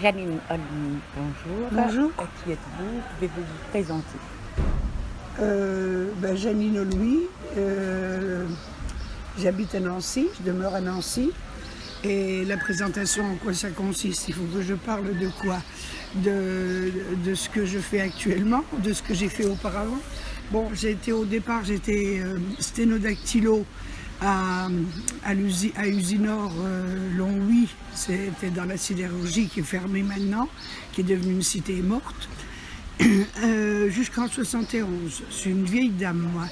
Janine Olny, bonjour. Bonjour. Qui êtes-vous? Pouvez-vous vous présenter? Janine Olny, j'habite à Nancy, je demeure à Nancy. Et la présentation, en quoi ça consiste? Il faut que je parle de quoi? De ce que je fais actuellement, de ce que j'ai fait auparavant. Bon, au départ, j'étais sténodactylo à Usinor Longwy. C'était dans la sidérurgie qui est fermée maintenant, qui est devenue une cité morte. Jusqu'en 71. Je suis une vieille dame, moi.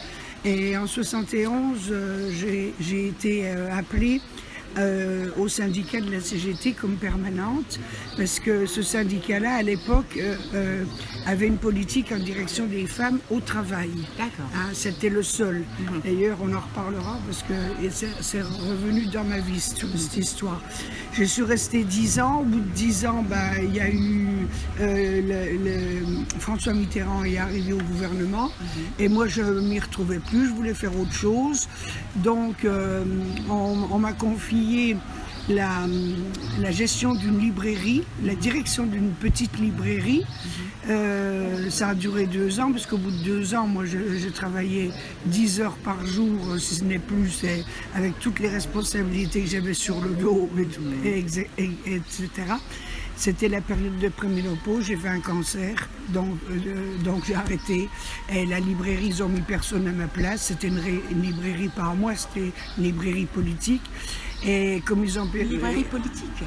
Et en 71, j'ai été appelée au syndicat de la CGT comme permanente, parce que ce syndicat-là, à l'époque, avait une politique en direction des femmes au travail. D'accord. Hein, c'était le seul. D'ailleurs, on en reparlera, parce que c'est revenu dans ma vie, cette histoire. Je suis restée 10 ans. Au bout de 10 ans, il y a eu... François Mitterrand est arrivé au gouvernement, et moi, je ne m'y retrouvais plus, je voulais faire autre chose. Donc, on m'a confié la gestion d'une librairie, la direction d'une petite librairie. Ça a duré 2 ans, parce qu'au bout de 2 ans, moi, je travaillais 10 heures par jour, si ce n'est plus, avec toutes les responsabilités que j'avais sur le dos, etc. C'était la période de préménopause, j'ai fait un cancer, donc j'ai arrêté. Et la librairie, ils ont mis personne à ma place. C'était une librairie par moi, c'était une librairie politique. Et comme ils ont... Une librairie politique?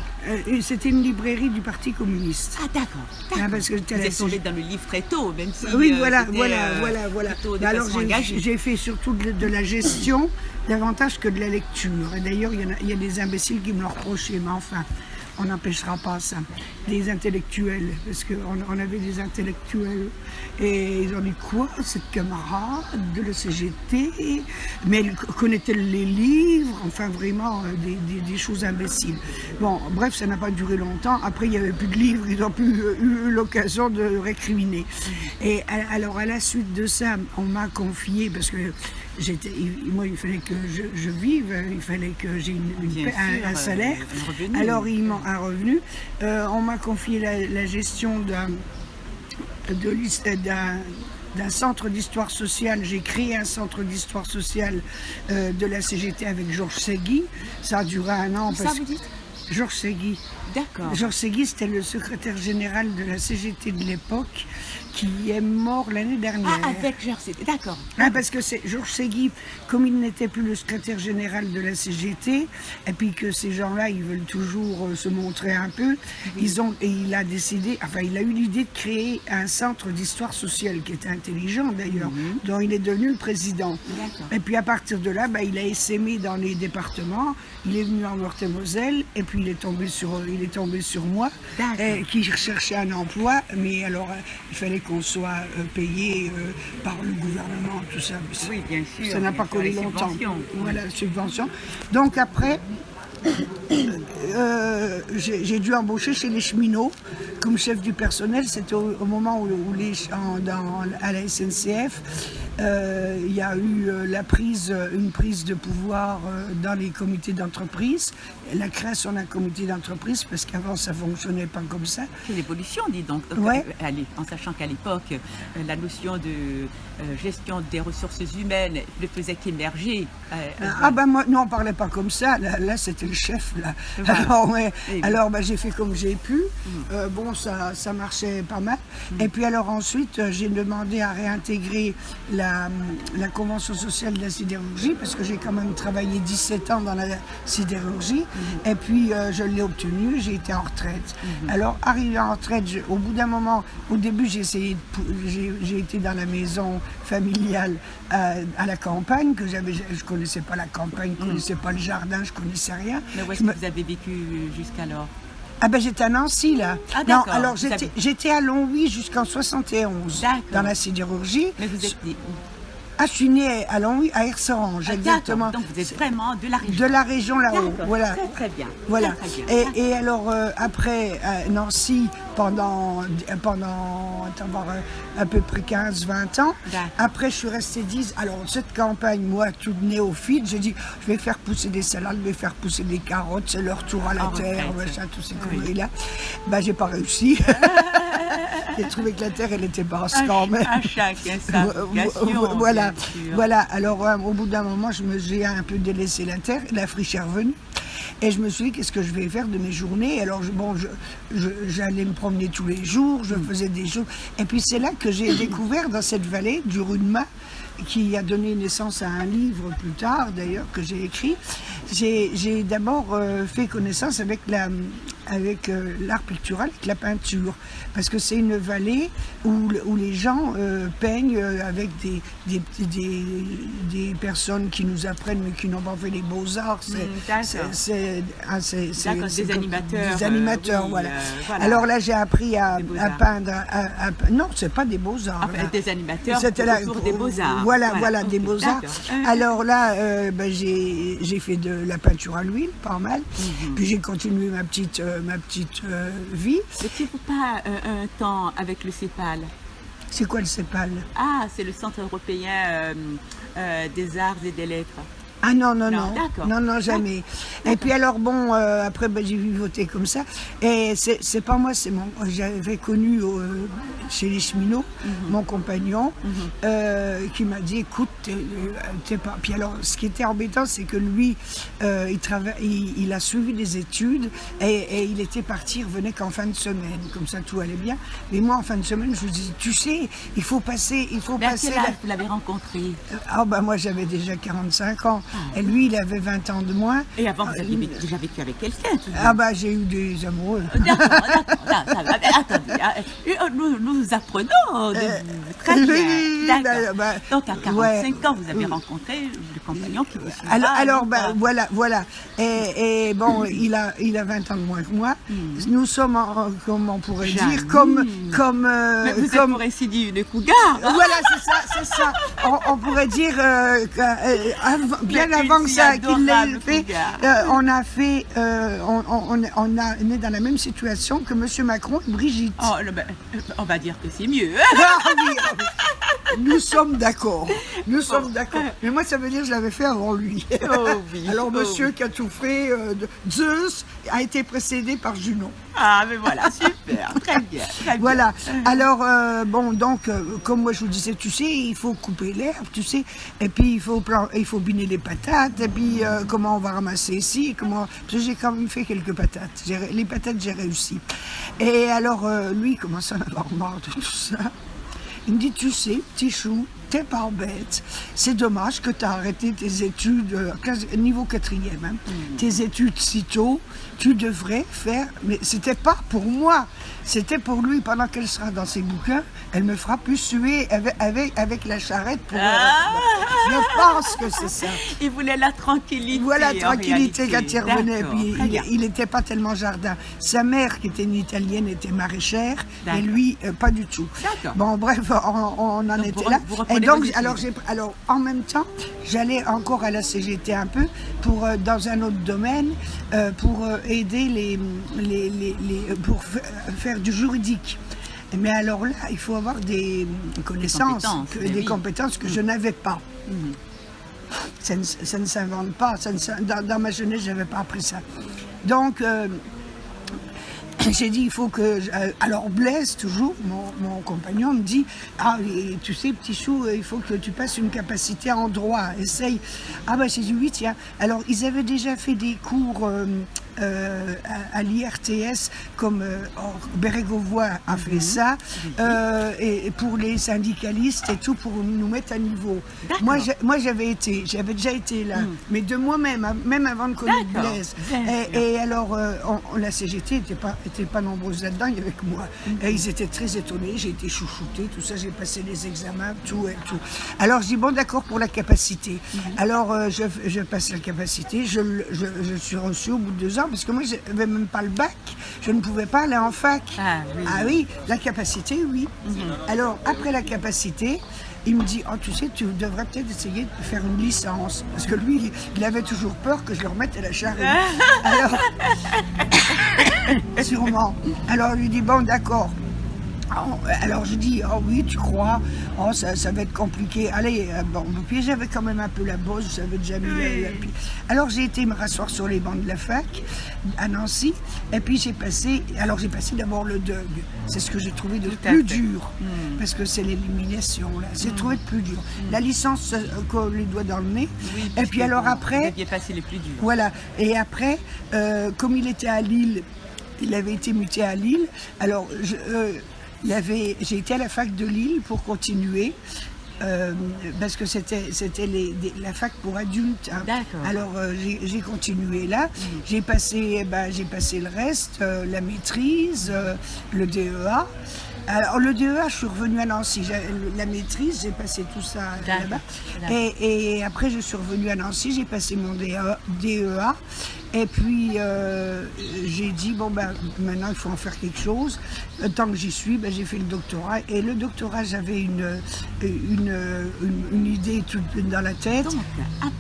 C'était une librairie du Parti communiste. Ah d'accord. Ah, parce que vous êtes tombé dans le livre très tôt, même si... Oui, voilà. Alors j'ai fait surtout de la gestion, davantage que de la lecture. Et d'ailleurs, il y a des imbéciles qui me l'ont reproché, mais enfin... On n'empêchera pas ça. Des intellectuels, parce qu'on avait des intellectuels. Et ils ont dit quoi, cette camarade de la CGT? Mais elle connaît-elle les livres? Enfin, vraiment, des choses imbéciles. Bon, bref, ça n'a pas duré longtemps. Après, il n'y avait plus de livres, ils n'ont plus eu l'occasion de récriminer. Et alors, à la suite de ça, on m'a confié, parce que moi, il fallait que je vive, il fallait que j'ai un salaire. Un revenu. Alors, un revenu. On m'a confié la gestion d'un centre d'histoire sociale. J'ai créé un centre d'histoire sociale de la CGT avec Georges Segui. Ça a duré 1 an. Ça, vous dites? Georges Segui. D'accord. Georges Segui, c'était le secrétaire général de la CGT de l'époque, qui est mort l'année dernière. Ah, avec Georges Segui, d'accord. Ah, parce que Georges Segui, comme il n'était plus le secrétaire général de la CGT, et puis que ces gens-là, ils veulent toujours se montrer un peu, il a décidé, enfin, il a eu l'idée de créer un centre d'histoire sociale, qui était intelligent d'ailleurs, dont il est devenu le président. Et puis à partir de là, il a essaimé dans les départements, il est venu en Meurthe-et-Moselle, et puis il est tombé sur moi, qui cherchait un emploi, mais alors il fallait qu'on soit payé par le gouvernement, tout ça. Oui, bien sûr. Ça n'a pas collé longtemps. Subventions. Voilà, subvention. Donc après, j'ai dû embaucher chez les cheminots comme chef du personnel. C'était au moment où à la SNCF, il y a eu une prise de pouvoir dans les comités d'entreprise, la création d'un comité d'entreprise, parce qu'avant ça ne fonctionnait pas comme ça. Quelle évolution, dis donc, Ouais. En sachant qu'à l'époque, la notion de gestion des ressources humaines ne faisait qu'émerger. Moi, non, on ne parlait pas comme ça, là c'était le chef. Là. Voilà. Alors j'ai fait comme j'ai pu, ça marchait pas mal. Et puis alors ensuite, j'ai demandé à réintégrer la convention sociale de la sidérurgie, parce que j'ai quand même travaillé 17 ans dans la sidérurgie. Et puis je l'ai obtenu, j'ai été en retraite. Alors arrivé en retraite, au bout d'un moment, au début j'ai été dans la maison familiale à la campagne, je connaissais pas la campagne, je connaissais pas le jardin, je connaissais rien. Mais où est-ce que vous avez vécu jusqu'alors? J'étais à Nancy, là. Ah, d'accord. Non, alors j'étais à Longwy jusqu'en 71, dans la sidérurgie. Mais vous êtes Ah, je suis née à Longwy, à Erserange, exactement. Donc vous êtes vraiment de la région. De la région là-haut, voilà. Très très bien. Voilà. Très, très bien. Et alors, après, à Nancy, pendant attends, voir, à peu près 15-20 ans. D'accord. Après, je suis restée 10. Alors, cette campagne, moi, toute néophyte, j'ai dit, je vais faire pousser des salades, je vais faire pousser des carottes, c'est leur tour à la terre, machin, tous ces conneries-là. Ben, j'ai pas réussi. J'ai trouvé que la terre, elle était basse quand même. À chacun sa vocation, Voilà, bien sûr. voilà. Alors, au bout d'un moment, j'ai un peu délaissé la terre, la friche est revenue. Et je me suis dit, qu'est-ce que je vais faire de mes journées? Alors, j'allais me promener tous les jours, je faisais des choses. Et puis, c'est là que j'ai découvert, dans cette vallée du Rudma, qui a donné naissance à un livre plus tard, d'ailleurs, que j'ai écrit. J'ai d'abord fait connaissance avec l'art pictural, avec la peinture. Parce que c'est une vallée où les gens peignent avec des personnes qui nous apprennent, mais qui n'ont pas fait les beaux-arts. Des animateurs. Des animateurs, oui, voilà. voilà. Alors là, j'ai appris à peindre. Non, c'est pas des beaux-arts. Enfin, des animateurs autour des beaux-arts. Voilà, des ok, beaux-arts. d'accord. Alors là, j'ai fait de la peinture à l'huile, pas mal. Puis j'ai continué ma petite vie. N'étiez-vous pas un temps avec le CEPAL? C'est quoi le CEPAL? Ah, c'est le Centre européen des arts et des lettres. Ah non, d'accord. non, jamais. Et puis alors bon, après j'ai vu voter comme ça. Et c'est pas moi, j'avais connu chez les cheminots, mon compagnon, qui m'a dit, écoute, t'es pas... Puis alors, ce qui était embêtant, c'est que lui, il a suivi des études et il était parti, il revenait qu'en fin de semaine. Comme ça, tout allait bien. Mais moi, en fin de semaine, je lui dis, tu sais, il faut passer... Mais à quel âge vous l'avez rencontré? Ah ben moi, j'avais déjà 45 ans. Et lui, il avait 20 ans de moins. Et avant, vous aviez déjà vécu avec quelqu'un? Ah bah j'ai eu des amoureux. D'accord. Attendez, nous apprenons de très bien. D'accord. Donc à 45 ans, vous avez rencontré le compagnon qui vous suivra. Alors voilà. Et bon, il a 20 ans de moins que moi. Nous sommes, comment on pourrait dire, comme Mais vous êtes pour ainsi dire une cougar. Voilà, c'est ça. On pourrait dire bien avant que ça, qu'il l'ait fait, on est dans la même situation que M. Macron et Brigitte. Oh, on va dire que c'est mieux. Nous sommes d'accord. Mais moi, ça veut dire que je l'avais fait avant lui. Alors, monsieur qui a tout fait, Zeus, a été précédé par Junon. Ah, mais voilà, super, très bien. Voilà. Alors, comme moi je vous disais, tu sais, il faut couper l'herbe, tu sais, et puis il faut biner les patates, et puis comment on va ramasser ici, parce que j'ai quand même fait quelques patates. Les patates, j'ai réussi. Et alors, lui, il commence à en avoir marre de tout ça. Il me dit, tu sais, petit chou, t'es pas bête. C'est dommage que tu as arrêté tes études, niveau 4e, hein. Tes études si tôt. Tu devrais faire, mais c'était pas pour moi, c'était pour lui. Pendant qu'elle sera dans ses bouquins, elle me fera plus suer avec la charrette. Je pense que c'est ça. Il voulait la tranquillité. Voilà, tranquillité quand il revenait. Puis il n'était pas tellement jardin. Sa mère, qui était une Italienne, était maraîchère, et lui, pas du tout. Bon, bref, on en était là. Et donc, alors, en même temps, j'allais encore à la CGT un peu, dans un autre domaine, pour aider pour faire du juridique. Mais alors là, il faut avoir des connaissances, des compétences que je n'avais pas. Ça ne s'invente pas. Dans ma jeunesse, je n'avais pas appris ça. Donc, j'ai dit, il faut que... Alors Blaise, toujours, mon compagnon, me dit, ah, tu sais, petit chou, il faut que tu passes une capacité en droit, essaye. Ah ben, j'ai dit, oui, tiens. Alors, ils avaient déjà fait des cours à l'IRTS, comme Bérégovoy a fait ça, et pour les syndicalistes et tout, pour nous mettre à niveau. Moi, j'avais déjà été là, mais de moi-même, même avant de connaître Blaise. Et alors, la CGT n'était pas nombreuse là-dedans, il y avait que moi. Et ils étaient très étonnés, j'ai été chouchoutée, tout ça, j'ai passé les examens, tout et tout. Alors, je dis, bon, d'accord, pour la capacité. Alors, je passe la capacité, je suis reçue au bout de 2 ans, parce que moi, je n'avais même pas le bac, je ne pouvais pas aller en fac. Ah oui, la capacité, oui. Alors, après la capacité, il me dit, oh, tu sais, tu devrais peut-être essayer de faire une licence. Parce que lui, il avait toujours peur que je le remette à la charrue. Alors, sûrement. Alors, il lui dit, bon, d'accord. Alors je dis, oh oui, tu crois, oh ça va être compliqué. Allez, bon, puis j'avais quand même un peu la bosse, j'avais déjà mis Alors j'ai été me rasseoir sur les bancs de la fac à Nancy, et puis j'ai passé d'abord le DUG. C'est ce que j'ai trouvé de plus dur, parce que c'est l'élimination, là. J'ai trouvé de plus dur. La licence qu'on les doigts dans le nez, et puis alors après... Vous aviez passé les plus durs. Voilà, et après, comme il était à Lille, il avait été muté à Lille, alors j'ai été à la fac de Lille pour continuer, parce que c'était la fac pour adultes. Hein. Alors j'ai continué là, j'ai passé le reste, la maîtrise, le DEA. Alors le DEA, je suis revenue à Nancy, la maîtrise, j'ai passé tout ça là-bas. Et après je suis revenue à Nancy, j'ai passé mon DEA. Et puis j'ai dit, bon ben maintenant il faut en faire quelque chose. Tant que j'y suis, j'ai fait le doctorat. Et le doctorat, j'avais une idée toute dans la tête. Donc,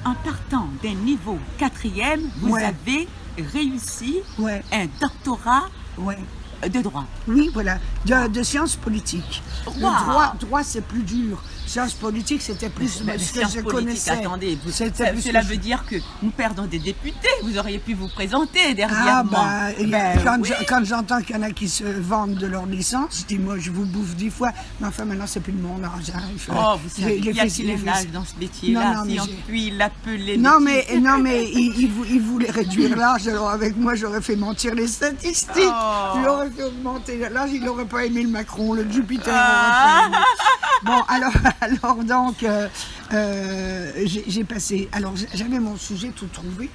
en partant d'un niveau 4e, vous avez réussi un doctorat de droit. Oui, voilà, de sciences politiques. Le droit c'est plus dur. Sciences politiques, c'était plus ce que je connaissais. Attendez, cela veut dire que nous perdons des députés. Vous auriez pu vous présenter derrière moi. Quand j'entends qu'il y en a qui se vendent de leur licence, je dis, moi, je vous bouffe 10 fois. Mais enfin, maintenant, c'est plus de mon âge. Vous savez, il y a l'âge dans ce métier-là. Si on puis l'appeler. Non, mais il voulait réduire l'âge. Alors, avec moi, j'aurais fait mentir les statistiques. Je l'aurais fait augmenter l'âge. Il n'aurait pas aimé le Macron, le Jupiter. Bon, alors donc, j'ai passé... Alors, j'avais mon sujet tout trouvé.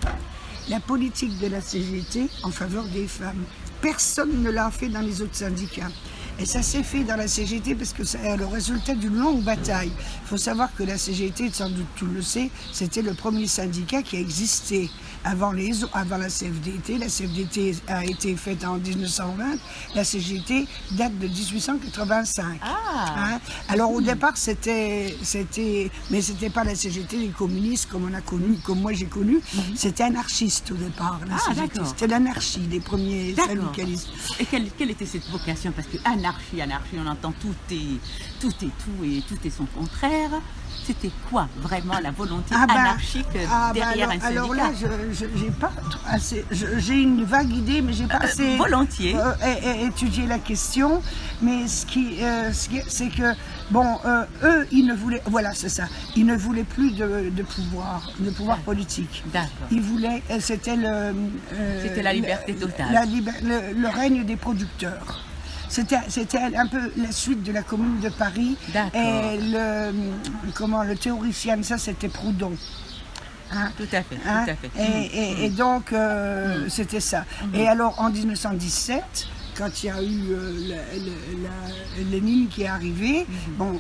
La politique de la CGT en faveur des femmes. Personne ne l'a fait dans les autres syndicats. Et ça s'est fait dans la CGT parce que c'est le résultat d'une longue bataille. Il faut savoir que la CGT, sans doute tout le sait, c'était le premier syndicat qui a existé avant la CFDT. La CFDT a été faite en 1920. La CGT date de 1885. Hein? Alors au départ, mais c'était pas la CGT des communistes comme on a connu, comme moi j'ai connu. C'était anarchiste au départ. La CGT. C'était l'anarchie des premiers syndicalistes. Et quelle était cette vocation? Parce que anarchie, on entend tout et tout est son contraire. C'était quoi vraiment la volonté anarchique derrière un syndicat? Alors là, j'ai pas assez. J'ai une vague idée, mais j'ai pas assez. Volontiers. Étudié la question, mais c'est que eux, ils ne voulaient. Voilà, c'est ça. Ils ne voulaient plus de pouvoir politique. D'accord. Ils voulaient. C'était la liberté totale. Le règne des producteurs. C'était un peu la suite de la Commune de Paris. Et le théoricien, ça c'était Proudhon. Hein? Tout à fait. Et donc, c'était ça. Et alors, en 1917, quand il y a eu Lénine qui est arrivé,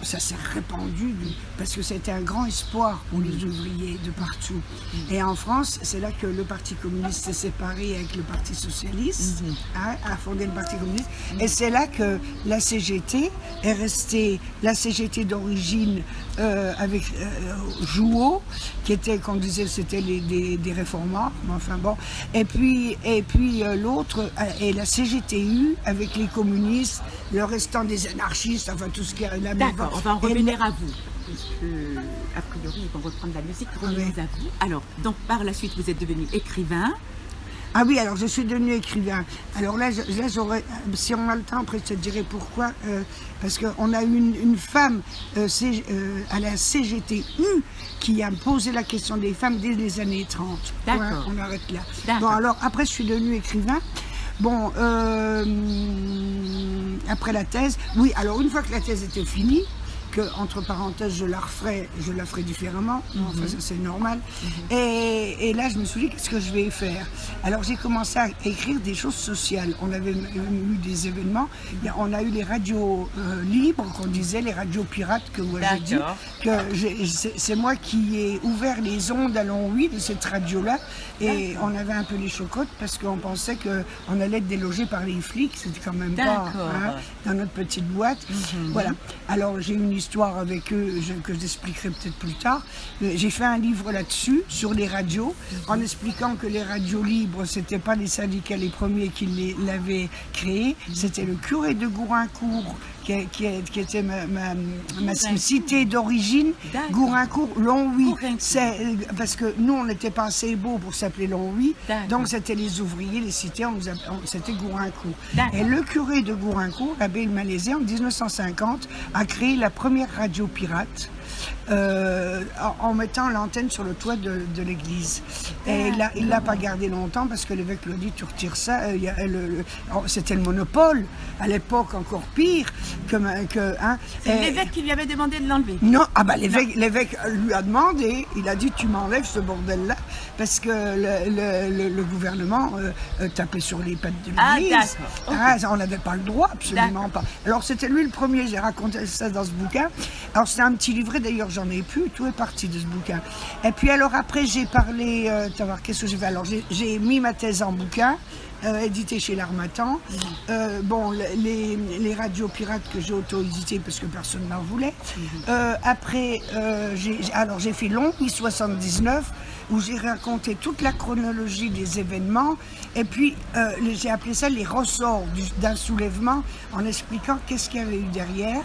ça s'est répandu parce que c'était un grand espoir pour les ouvriers de partout. Et en France, c'est là que le Parti communiste s'est séparé avec le Parti socialiste, a fondé le Parti communiste. Et c'est là que la CGT est restée, la CGT d'origine avec Jouot, qui était, qu'on disait, c'était des réformants, enfin bon. Et puis l'autre, et la CGTU, avec les communistes, le restant des anarchistes, enfin tout ce qui est là. D'accord, on va en revenir à vous. A priori, ils vont reprendre la musique. Revenons à vous. Alors, donc par la suite, vous êtes devenu écrivain. Ah oui, alors je suis devenue écrivain. Alors là j'aurais, si on a le temps, après je te dirai pourquoi. Parce qu'on a eu une femme à la CGTU qui a posé la question des femmes dès les années 30. D'accord. Ouais, on arrête là. Bon, alors après je suis devenue écrivain. Bon, après la thèse, oui, alors une fois que la thèse était finie, que, entre parenthèses, je la ferai différemment, enfin ça c'est normal. Et là je me suis dit, qu'est-ce que je vais faire? Alors j'ai commencé à écrire des choses sociales. On avait eu des événements, on a eu les radios libres, qu'on disait, les radios pirates, que moi j'ai dit, que c'est moi qui ai ouvert les ondes à Longwy de cette radio-là, et on avait un peu les chocottes parce qu'on pensait qu'on allait être délogé par les flics, c'était quand même pas dans notre petite boîte. Voilà. Alors j'ai une histoire histoire avec eux que j'expliquerai peut-être plus tard. J'ai fait un livre là-dessus, sur les radios, en expliquant que les radios libres, c'était pas les syndicats les premiers qui l'avaient créé, c'était le curé de Gouraincourt qui était ma cité d'origine, Gouraincourt, Longwy. Parce que nous, on n'était pas assez beaux pour s'appeler Longwy, donc c'était les ouvriers, les cités, c'était Gouraincourt. Et le curé de Gouraincourt, l'abbé Malaisé, en 1950, a créé la première radio pirate. En mettant l'antenne sur le toit de l'église. Et il l'a pas gardé longtemps parce que l'évêque lui a dit tu retires ça. C'était le monopole, à l'époque encore pire. C'est l'évêque qui lui avait demandé de l'enlever. Non, l'évêque lui a demandé, il a dit tu m'enlèves ce bordel-là parce que le gouvernement tapait sur les pattes de l'église. On n'avait pas le droit, absolument pas. Alors c'était lui le premier, j'ai raconté ça dans ce bouquin. Alors c'était un petit livret, d'ailleurs j'en ai plus, tout est parti de ce bouquin. Et puis alors après j'ai parlé, qu'est-ce que j'ai fait? Alors j'ai mis ma thèse en bouquin, édité chez l'Harmattan. Les radios pirates que j'ai auto-éditées parce que personne n'en voulait. Après j'ai fait Longwy 79 où j'ai raconté toute la chronologie des événements et puis j'ai appelé ça les ressorts d'un soulèvement en expliquant qu'est-ce qu'il y avait eu derrière,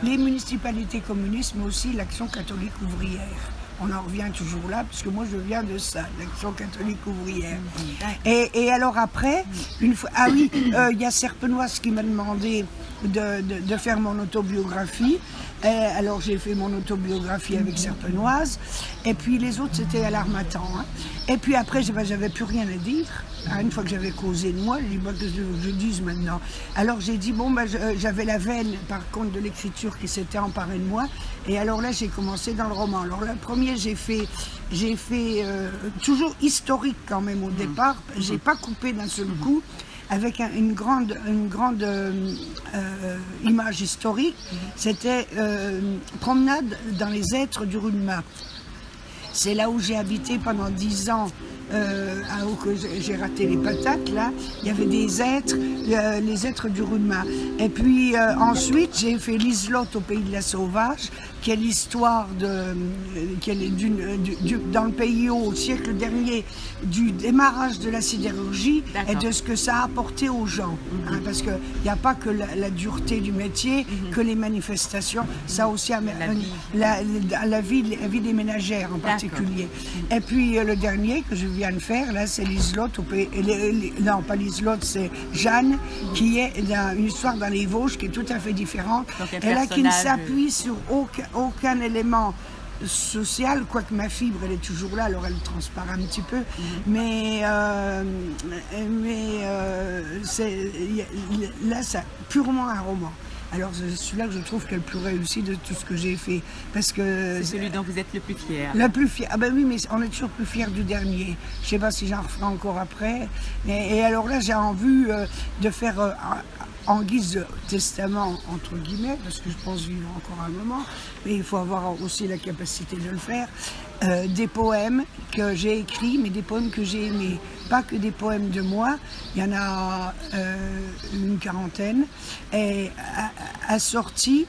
les municipalités communistes mais aussi l'action catholique ouvrière. On en revient toujours là, puisque moi je viens de ça, l'Action catholique ouvrière. Et alors après, il y a Serpenoise qui m'a demandé de faire mon autobiographie. Et alors j'ai fait mon autobiographie avec Serpenoise. Et puis les autres c'était à l'Harmattan. Et puis après j'avais plus rien à dire. Une fois que j'avais causé de moi, j'ai dit que je dise maintenant. Alors j'ai dit j'avais la veine par contre de l'écriture qui s'était emparée de moi. Et alors là j'ai commencé dans le roman. Alors le premier j'ai fait toujours historique quand même au départ. J'ai pas coupé d'un seul coup. Avec une grande image historique, c'était promenade dans les hêtres du Rudma. C'est là où j'ai habité pendant 10 ans, que j'ai raté les patates, là. Il y avait des hêtres, les hêtres du Rudma. Et puis ensuite, j'ai fait l'Iselotte au pays de la Sauvage, qui est l'histoire dans le pays haut, au siècle dernier, du démarrage de la sidérurgie et de ce que ça a apporté aux gens. Parce qu'il n'y a pas que la dureté du métier, que les manifestations, ça aussi la vie des ménagères en particulier. Et puis le dernier que je viens de faire, là, c'est l'Iselotte, non pas l'Iselotte, c'est Jeanne, qui est une histoire dans les Vosges qui est tout à fait différente. Et là, qui ne s'appuie sur aucun élément social, quoique ma fibre elle est toujours là, alors elle transparaît un petit peu, mais là c'est purement un roman. Alors c'est celui-là que je trouve qu'elle est le plus réussi de tout ce que j'ai fait, parce que c'est celui dont vous êtes le plus fier. Le plus fier, ah ben oui, mais on est toujours plus fier du dernier. Je sais pas si j'en referai encore après. Et alors là j'ai envie de faire en guise de testament, entre guillemets, parce que je pense vivre encore un moment, mais il faut avoir aussi la capacité de le faire, des poèmes que j'ai écrits, mais des poèmes que j'ai aimés. Pas que des poèmes de moi, il y en a une quarantaine, et assortis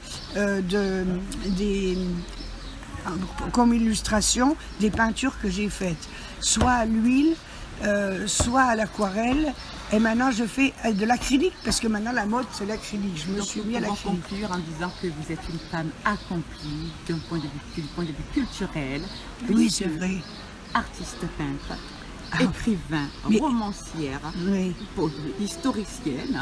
comme illustration des peintures que j'ai faites, soit à l'huile, soit à l'aquarelle. Et maintenant, je fais de l'acrylique, parce que maintenant, la mode, c'est l'acrylique. Je me suis mis à l'acrylique. On va conclure en disant que vous êtes une femme accomplie du point de vue culturel. Oui, c'est vrai. Artiste peintre, écrivain, romancière, historicienne,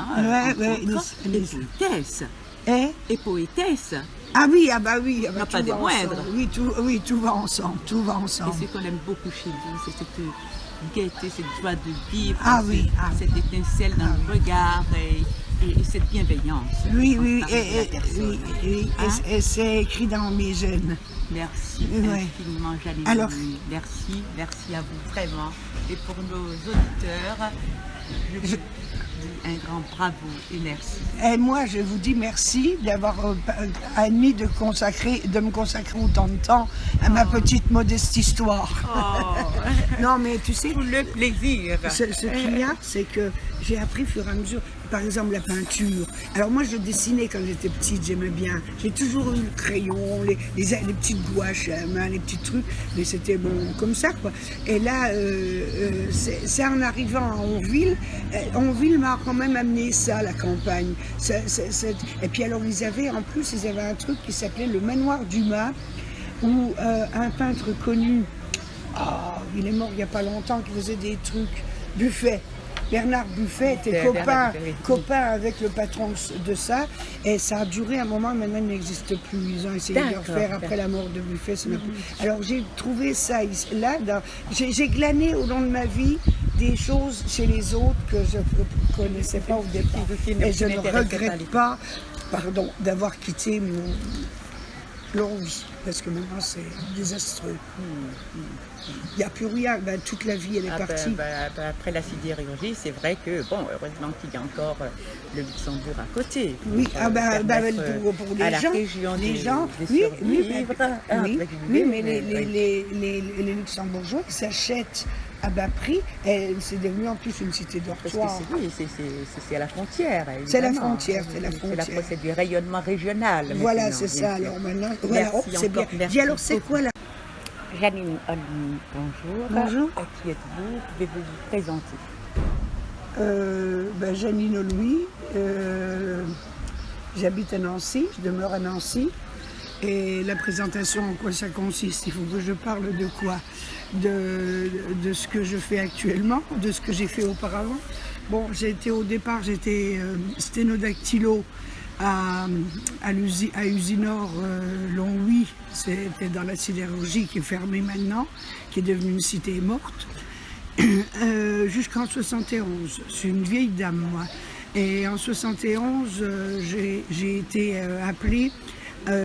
et poétesse. Ah oui, oui. Non, pas des moindres. Oui, tout va ensemble, Et ce qu'on aime beaucoup chez vous, c'est cette gaieté, cette joie de vivre, cette étincelle dans le regard et cette bienveillance. Oui, et c'est écrit dans mes gènes. Merci infiniment, Janine. Alors, merci à vous vraiment. Et pour nos auditeurs, je vous dis un grand bravo et merci. Et moi, je vous dis merci d'avoir admis de me consacrer autant de temps à ma petite modeste histoire. Oh. Non, mais tu sais, pour le plaisir. Ce qu'il y a, c'est que j'ai appris au fur et à mesure. Par exemple, la peinture. Alors moi, je dessinais quand j'étais petite, j'aimais bien. J'ai toujours eu le crayon, les petites gouaches à la main, les petits trucs, mais c'était bon comme ça, quoi. Et là, c'est en arrivant à Onville, Onville m'a quand même amené ça, la campagne. Et puis alors, ils avaient un truc qui s'appelait le Manoir Dumas, où un peintre connu, il est mort il n'y a pas longtemps, qui faisait des trucs, Buffet. Bernard Buffet était copain avec le patron de ça, et ça a duré un moment, maintenant il n'existe plus. Ils ont essayé de le refaire après la mort de Buffet. Alors j'ai trouvé ça là, j'ai glané au long de ma vie des choses chez les autres que je ne connaissais pas au départ. Et je ne regrette pas, d'avoir quitté Longwy, parce que maintenant c'est désastreux. Il n'y a plus rien, toute la vie elle est partie. Après la sidérurgie, c'est vrai que, heureusement qu'il y a encore le Luxembourg à côté. Oui, pour les gens, mais les Luxembourgeois qui s'achètent à bas prix, c'est devenu en plus une cité dortoir. C'est à la frontière. C'est la frontière, c'est du rayonnement régional. Voilà, c'est ça. Alors maintenant, c'est bien. Dis alors, c'est quoi là? Janine Olmy, bonjour. Bonjour. Qui êtes-vous? Pouvez-vous vous présenter? Janine Olmy, j'habite à Nancy, je demeure à Nancy. Et la présentation, en quoi ça consiste? Il faut que je parle de quoi? De ce que je fais actuellement, de ce que j'ai fait auparavant. Bon, au départ, j'étais sténodactylo à Usinor Longwy, c'était dans la sidérurgie qui est fermée maintenant, qui est devenue une cité morte, jusqu'en 71. Je suis une vieille dame, moi. Et en 71, j'ai été appelée